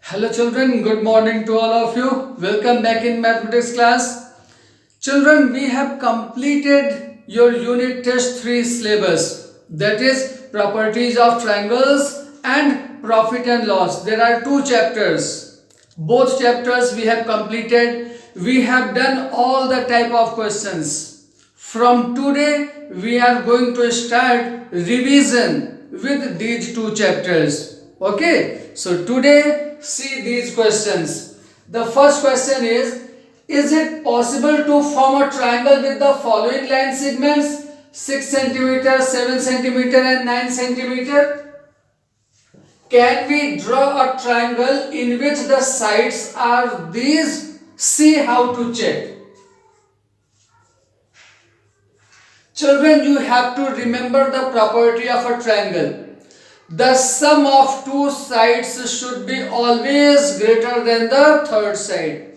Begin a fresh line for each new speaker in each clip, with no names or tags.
Hello children, good morning to all of you. Welcome back in mathematics class. Children, we have completed your unit test 3 syllabus, that is properties of triangles and profit and loss. There are two chapters. Both chapters we have completed. We have done all the type of questions. From today we are going to start revision with these two chapters. Okay, so today see these questions. The first question is it possible to form a triangle with the following line segments 6 centimeter, 7 centimeter and 9 centimeter? Can we draw a triangle in which the sides are these? See how to check. Children, you have to remember the property of a triangle. The sum of two sides should be always greater than the third side.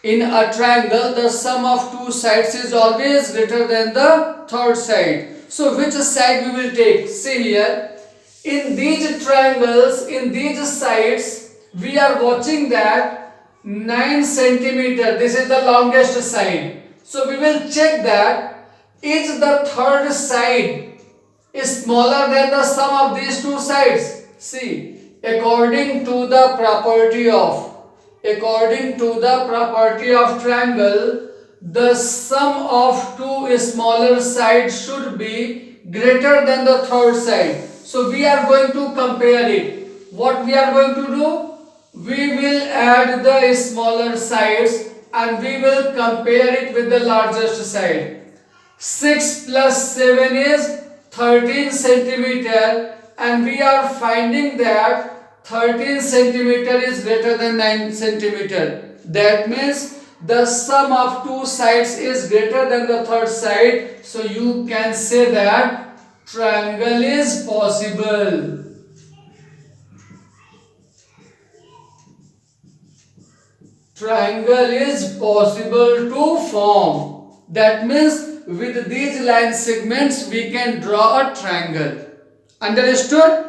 In a triangle, the sum of two sides is always greater than the third side. So which side we will take? See here. In these triangles, in these sides, we are watching that 9 centimeter. This is the longest side. So we will check that is the third side is smaller than the sum of these two sides. See, according to the property of triangle, the sum of two smaller sides should be greater than the third side. So we are going to compare it. What we are going to do? We will add the smaller sides and we will compare it with the largest side. 6 plus 7 is 13 centimeter and we are finding that 13 centimeter is greater than 9 centimeter. That means the sum of two sides is greater than the third side. So you can say that triangle is possible. Triangle is possible to form. That means with these line segments we can draw a triangle. Understood?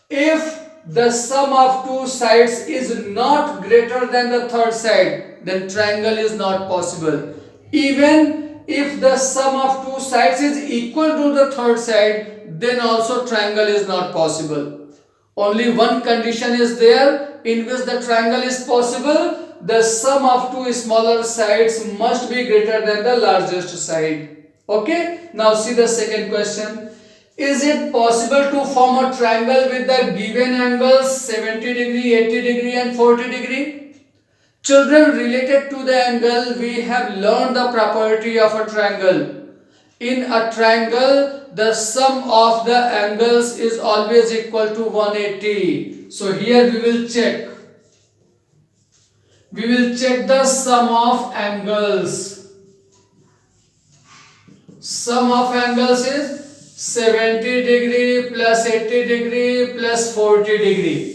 If the sum of two sides is not greater than the third side, then triangle is not possible. Even if the sum of two sides is equal to the third side, then also triangle is not possible. Only one condition is there in which the triangle is possible. The sum of two smaller sides must be greater than the largest side. Okay, now see the second question. Is it possible to form a triangle with the given angles 70 degree, 80 degree and 40 degree? Children, related to the angle, we have learned the property of a triangle. In a triangle, the sum of the angles is always equal to 180. So here we will check. We will check the sum of angles. Sum of angles is 70 degree plus 80 degree plus 40 degree.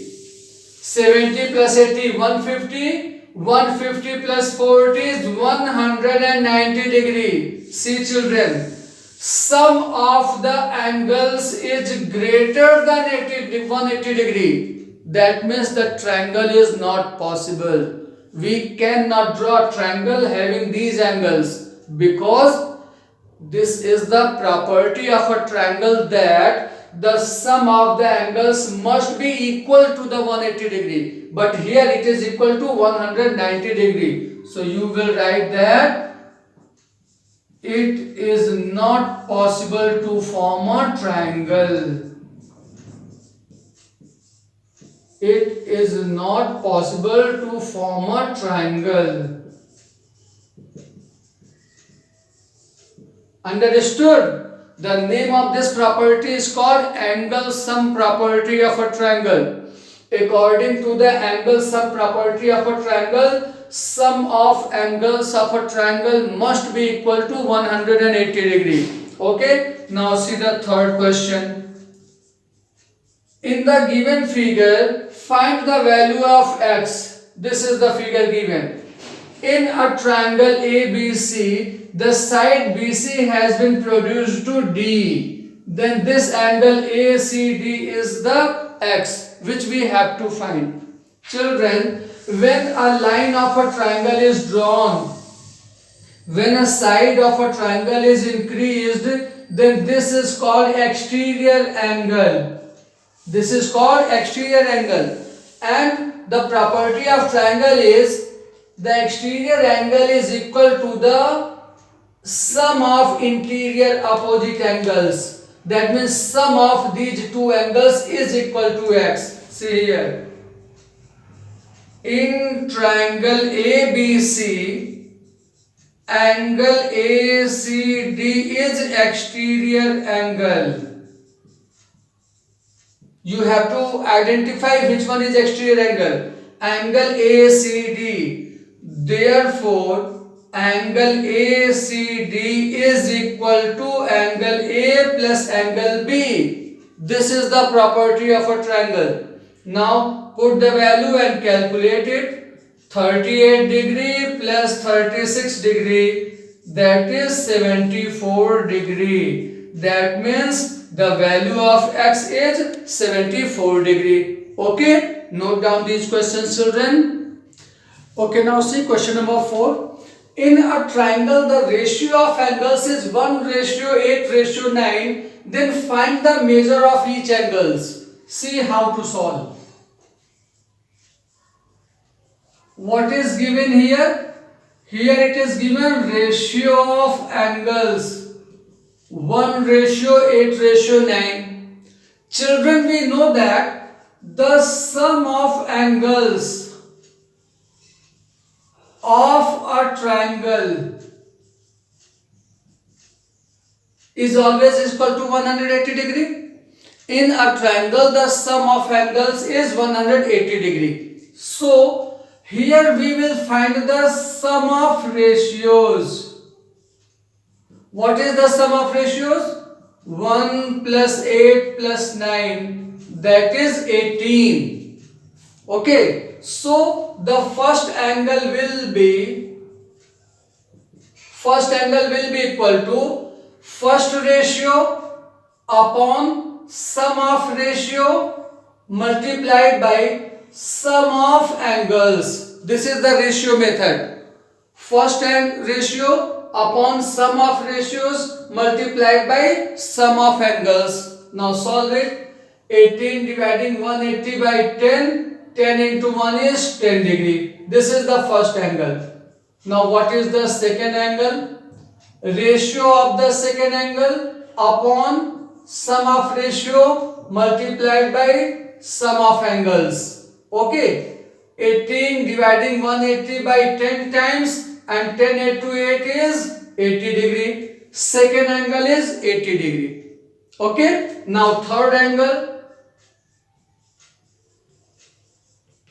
70 plus 80, 150. 150 plus 40 is 190 degree. See children, sum of the angles is greater than 180 degree. That means the triangle is not possible. We cannot draw a triangle having these angles because this is the property of a triangle that the sum of the angles must be equal to the 180 degree. But here it is equal to 190 degree. So you will write that it is not possible to form a triangle. It is not possible to form a triangle. Understood? The name of this property is called angle sum property of a triangle. According to the angle sum property of a triangle, sum of angles of a triangle must be equal to 180 degree. Okay? Now see the third question. In the given figure, find the value of x. This is the figure given. In a triangle ABC, the side BC has been produced to D. Then this angle ACD is the x which we have to find. Children, when a line of a triangle is drawn, when a side of a triangle is increased, then this is called exterior angle. This is called exterior angle. And the property of triangle is the exterior angle is equal to the sum of interior opposite angles. That means sum of these two angles is equal to x. See here. In triangle ABC, angle ACD is exterior angle. You have to identify which one is exterior angle. Angle ACD. Therefore, angle ACD is equal to angle A plus angle B. This is the property of a triangle. Now put the value and calculate it. 38 degree plus 36 degree, that is 74 degree. That means the value of x is 74 degree. Okay, note down these questions, children. Okay, now see question number 4. In a triangle, the ratio of angles is 1:8:9. Then find the measure of each angles. See how to solve. What is given here? Here it is given ratio of angles 1:8:9. Children, we know that the sum of angles of a triangle is always equal to 180 degree. In a triangle, the sum of angles is 180 degree. So here we will find the sum of ratios. What is the sum of ratios? 1 plus 8 plus 9, that is 18. Okay, so the first angle will be equal to first ratio upon sum of ratio multiplied by sum of angles. This is the ratio method. First ratio upon sum of ratios multiplied by sum of angles. Now solve it. 18 dividing 180 by 10. 10 into 1 is 10 degree. This is the first angle. Now what is the second angle? Ratio of the second angle upon sum of ratio multiplied by sum of angles. Okay, 18 dividing 180 by 10 times, and 10 into 8 is 80 degree. Second angle is 80 degree. Okay, now third angle.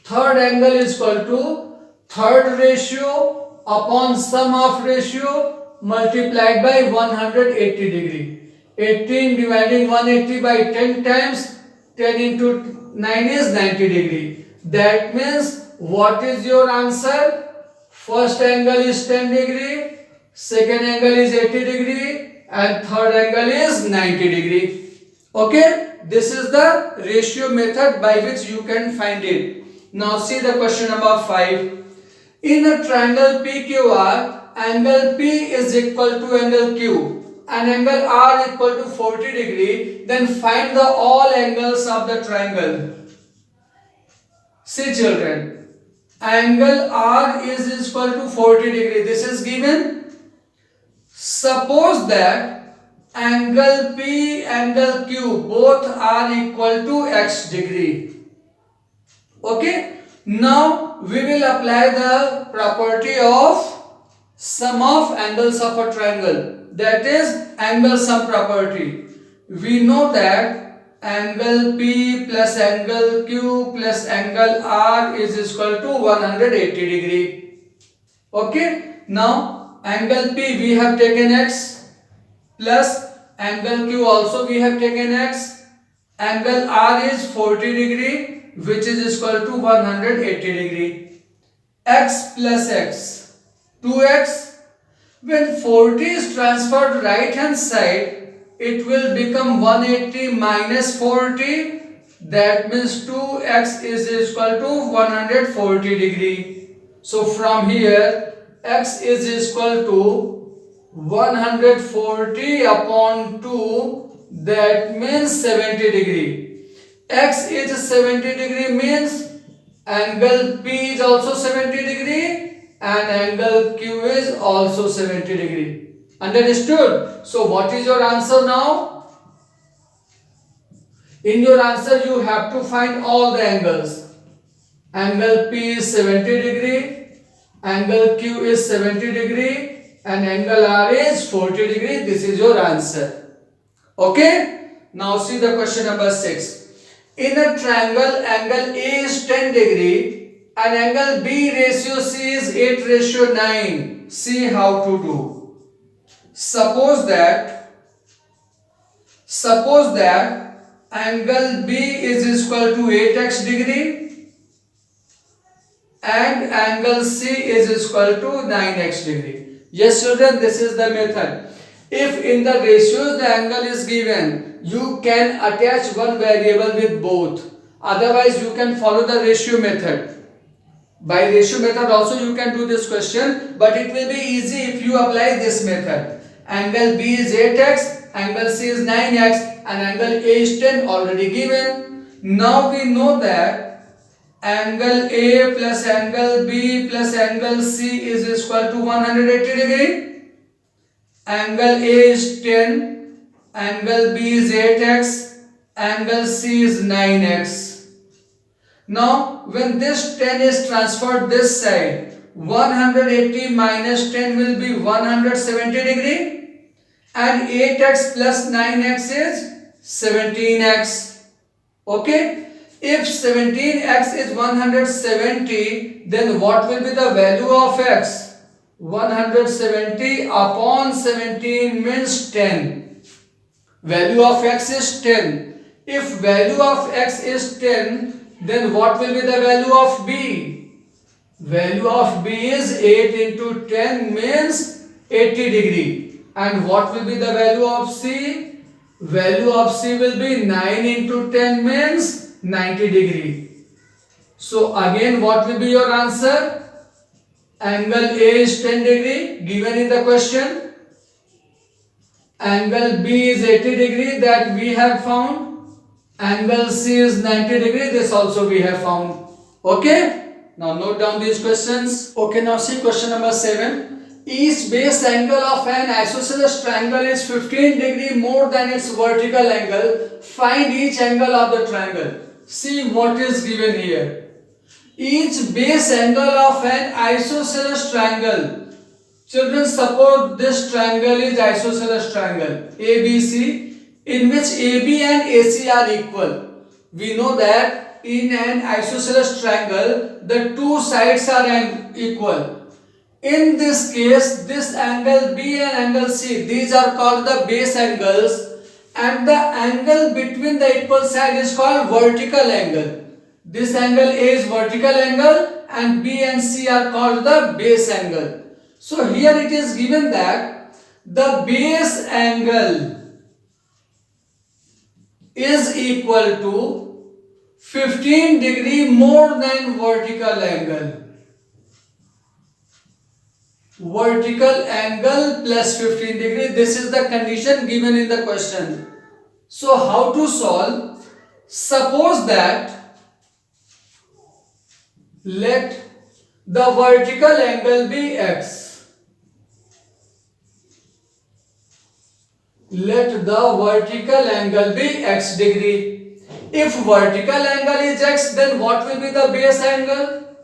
Third angle is equal to third ratio upon sum of ratio multiplied by 180 degree. 18 dividing 180 by 10 times, 10 into 9 is 90 degree. That means what is your answer? First angle is 10 degree, second angle is 80 degree, and third angle is 90 degree. Okay, this is the ratio method by which you can find it. Now see the question number 5. In a triangle PQR, angle P is equal to angle Q and angle R equal to 40 degree, then find the all angles of the triangle. See children, angle R is equal to 40 degree. This is given. Suppose that angle P, angle Q both are equal to x degree. Okay, now we will apply the property of sum of angles of a triangle, that is angle sum property. We know that angle P plus angle Q plus angle R is equal to 180 degree. Okay, now angle P we have taken x plus angle Q also we have taken x. Angle R is 40 degree, which is equal to 180 degree. X plus x, 2x. When 40 is transferred right hand side, it will become 180 minus 40. that means 2x is equal to 140 degree. So from here x is equal to 140 upon 2, that means 70 degree. X is 70 degree means angle P is also 70 degree and angle Q is also 70 degree. Understood? So what is your answer now? In your answer you have to find all the angles. Angle P is 70 degree, angle Q is 70 degree and angle R is 40 degree. This is your answer. Okay? Now see the question number 6. In a triangle, angle A is 10 degree and angle B ratio C is 8:9. See how to do. Suppose that angle B is equal to 8x degree and angle C is equal to 9x degree. Yes children, this is the method. If in the ratios the angle is given, you can attach one variable with both. Otherwise you can follow the ratio method. By ratio method also you can do this question, but it will be easy if you apply this method. Angle B is 8x, angle C is 9x and angle A is 10 already given. Now we know that angle A plus angle B plus angle C is equal to 180 degree. Angle A is 10, angle B is 8x, angle C is 9x. Now when this 10 is transferred this side, 180 minus 10 will be 170 degree and 8x plus 9x is 17x. Okay? If 17x is 170, then what will be the value of x? 170 upon 17 means 10. Value of x is 10. If value of x is 10, then what will be the value of b? Value of b is 8 into 10 means 80 degree. And what will be the value of c? Value of c will be 9 into 10 means 90 degree. So again what will be your answer? Angle A is 10 degree given in the question. Angle B is 80 degree that we have found. Angle C is 90 degree, this also we have found. Okay? Now note down these questions. Okay, now see question number 7. Each base angle of an isosceles triangle is 15 degree more than its vertical angle. Find each angle of the triangle. See what is given here. Each base angle of an isosceles triangle. Children, suppose this triangle is isosceles triangle ABC, in which AB and AC are equal. We know that in an isosceles triangle the two sides are equal. In this case, this angle B and angle C, these are called the base angles, and the angle between the equal side is called vertical angle. This angle A is vertical angle and B and C are called the base angle. So here it is given that the base angle is equal to 15 degree more than vertical angle. Vertical angle plus 15 degree. This is the condition given in the question. So how to solve? Suppose that let the vertical angle be x. Let the vertical angle be x degree. If vertical angle is x, then what will be the base angle?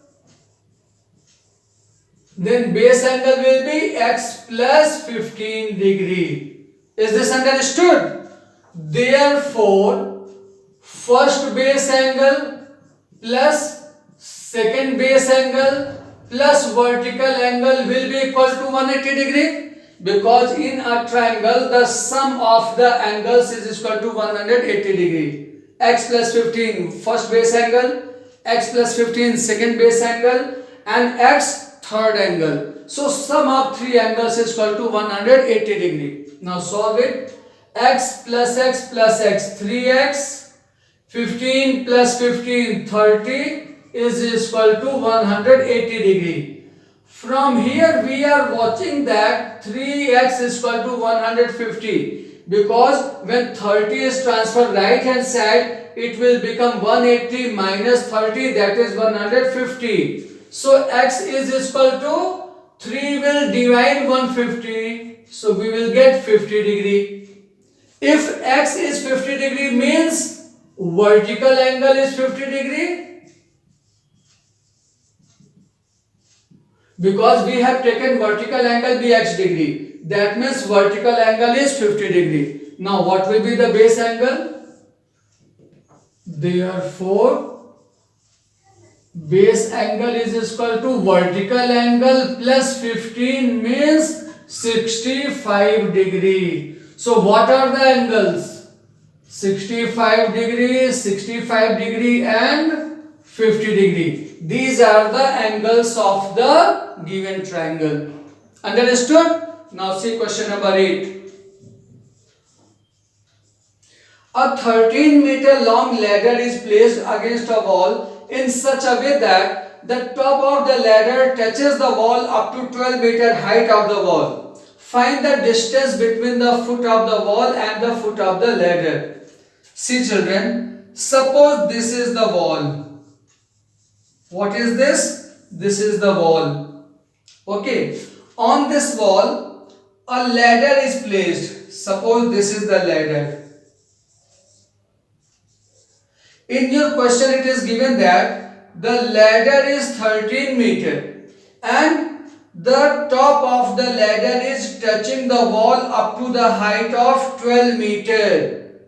Then base angle will be x plus 15 degree. Is this understood? Therefore, first base angle plus second base angle plus vertical angle will be equal to 180 degree, because in a triangle the sum of the angles is equal to 180 degree. X plus 15 first base angle, x plus 15 second base angle and x third angle. So sum of three angles is equal to 180 degree. Now solve it. X plus x 3x 15 plus 15, 30 is equal to 180 degree. From here we are watching that 3x is equal to 150, because when 30 is transferred right hand side, it will become 180 minus 30, that is 150. So x is equal to 3 will divide 150, so we will get 50 degree. If x is 50 degree means vertical angle is 50 degree, because we have taken vertical angle bx degree, that means vertical angle is 50 degree. Now what will be the base angle? Therefore base angle is equal to vertical angle plus 15 means 65 degree. So what are the angles? 65 degree, 65 degree and 50 degree. These are the angles of the given triangle. Understood? Now see question number 8. A 13-meter long ladder is placed against a wall in such a way that the top of the ladder touches the wall up to 12-meter height of the wall. Find the distance between the foot of the wall and the foot of the ladder. See children, suppose this is the wall. What is this? This is the wall. Okay. On this wall, a ladder is placed. Suppose this is the ladder. In your question it is given that the ladder is 13 meter and the top of the ladder is touching the wall up to the height of 12 meter.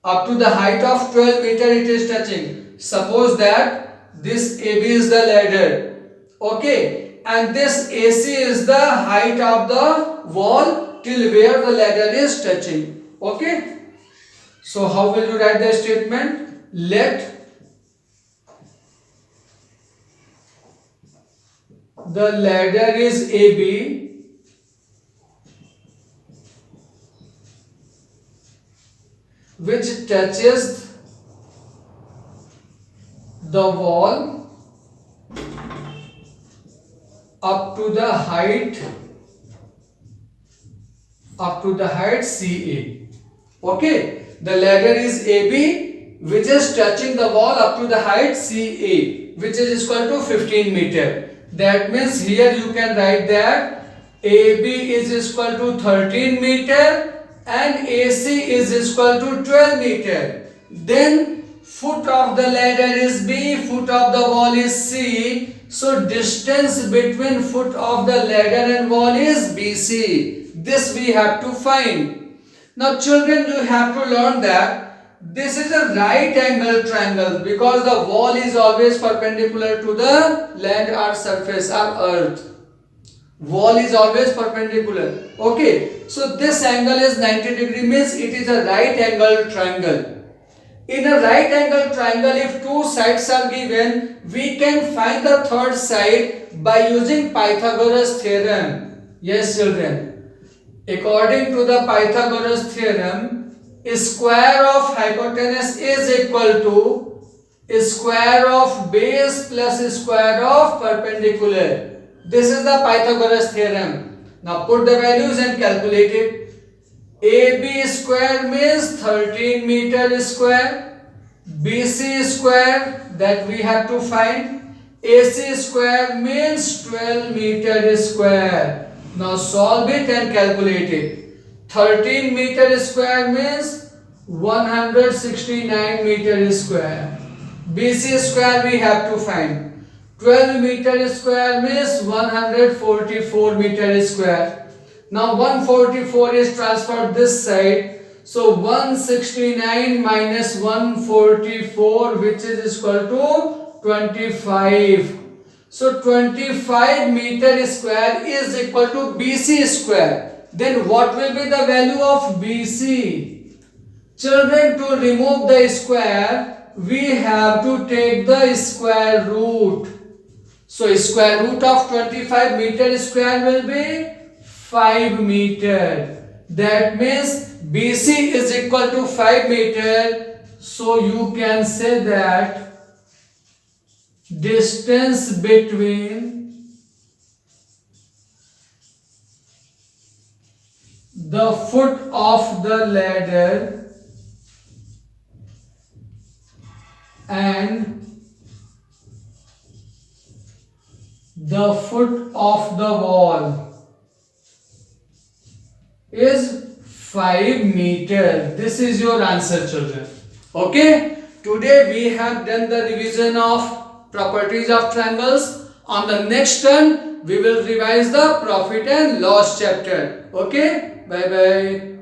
Up to the height of 12 meter it is touching. Suppose that this AB is the ladder. Okay. And this AC is the height of the wall till where the ladder is touching. Okay. So how will you write the statement? Let the ladder is AB which touches the wall up to the height CA. Okay, the ladder is AB which is touching the wall up to the height CA, which is equal to 15 meter. That means here you can write that AB is equal to 13 meter and AC is equal to 12 meter. Then foot of the ladder is B, foot of the wall is C. So distance between foot of the ladder and wall is BC. This we have to find. Now children, you have to learn that this is a right angle triangle because the wall is always perpendicular to the land or surface or earth. Wall is always perpendicular. Okay, so this angle is 90 degree means it is a right angle triangle. In a right angle triangle, if two sides are given, we can find the third side by using Pythagoras theorem. Yes children, according to the Pythagoras theorem, square of hypotenuse is equal to square of base plus square of perpendicular. This is the Pythagoras theorem. Now put the values and calculate it. AB square means 13 meter square. BC square, that we have to find. AC square means 12 meter square. Now solve it and calculate it. 13 meter square means 169 meter square. BC square we have to find. 12 meter square means 144 meter square. Now 144 is transferred this side. So 169 minus 144, which is equal to 25. So 25 meter square is equal to BC square. Then what will be the value of BC? Children, to remove the square, we have to take the square root. So square root of 25 meter square will be 5 meter. That means BC is equal to 5 meter. so you can say that distance between the foot of the ladder and the foot of the wall is 5 meter. This is your answer, children. Okay, today we have done the revision of properties of triangles. On the next turn we will revise the profit and loss chapter. Okay, bye bye.